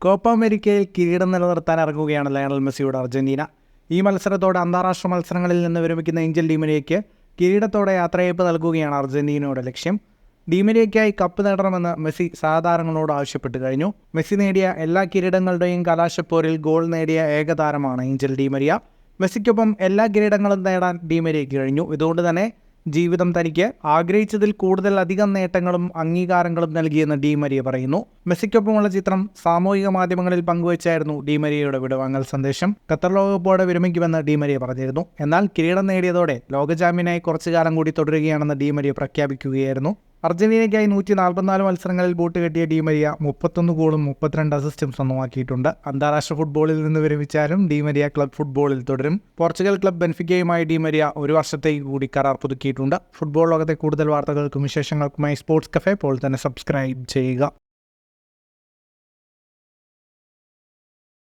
Copa അമേരിക്കയിൽ കിരീടം നിലനിർത്താൻ ഇറങ്ങുകയാണ് ലയണൽ മെസ്സിയുടെ അർജന്റീന. ഈ മത്സരത്തോടെ അന്താരാഷ്ട്ര മത്സരങ്ങളിൽ നിന്ന് വിരമിക്കുന്ന ഏഞ്ചൽ ഡി മരിയയ്ക്ക് കിരീടത്തോടെ യാത്രയയപ്പ് നൽകുകയാണ് അർജന്റീനയുടെ ലക്ഷ്യം. ഡി മരിയയ്ക്കായി കപ്പ് നേടണമെന്ന് മെസ്സി സഹതാരങ്ങളോട് ആവശ്യപ്പെട്ടു കഴിഞ്ഞു. മെസ്സി നേടിയ എല്ലാ കിരീടങ്ങളുടെയും കലാശപ്പോരിൽ ഗോൾ നേടിയ ഏക താരമാണ് ഏഞ്ചൽ ഡി മരിയ. മെസ്സിക്കൊപ്പം എല്ലാ കിരീടങ്ങളും നേടാൻ ഡി മരിയയ്ക്ക് കഴിഞ്ഞു. ഇതുകൊണ്ട് തന്നെ ജീവിതം തനിക്ക് ആഗ്രഹിച്ചതിൽ കൂടുതൽ അധികം നേട്ടങ്ങളും അംഗീകാരങ്ങളും നൽകിയെന്ന് ഡി മരിയ പറയുന്നു. മെസ്സിക്കൊപ്പമുള്ള ചിത്രം സാമൂഹിക മാധ്യമങ്ങളിൽ പങ്കുവച്ചായിരുന്നു ഡി മരിയയുടെ വിടവാങ്ങൽ സന്ദേശം. ഖത്തർ ലോകകപ്പോടെ വിരമിക്കുമെന്ന് ഡി മരിയ പറഞ്ഞിരുന്നു. എന്നാൽ കിരീടം നേടിയതോടെ ലോക ചാമ്പ്യനായി കുറച്ചു കാലം കൂടി തുടരുകയാണെന്ന് ഡി മരിയ പ്രഖ്യാപിക്കുകയായിരുന്നു. അർജന്റീനയ്ക്കായി 144 മത്സരങ്ങളിൽ ബൂട്ട് കെട്ടിയ ഡി മരിയ 31 ഗോളും 32 അസിസ്റ്റും സ്വന്തമാക്കിയിട്ടുണ്ട്. അന്താരാഷ്ട്ര ഫുട്ബോളിൽ നിന്ന് വിരമിച്ചാലും ഡി മരിയ ക്ലബ് ഫുട്ബോളിൽ തുടരും. പോർച്ചുഗൽ ക്ലബ് ബെൻഫിക്കയുമായി ഡി മരിയ ഒരു വർഷത്തേക്ക് കൂടി കരാർ പുതുക്കിയിട്ടുണ്ട്. ഫുട്ബോൾ ലോകത്തെ കൂടുതൽ വാർത്തകൾക്കും വിശേഷങ്ങൾക്കുമായി സ്പോർട്സ് കഫേ ഇപ്പോൾ തന്നെ സബ്സ്ക്രൈബ് ചെയ്യുക.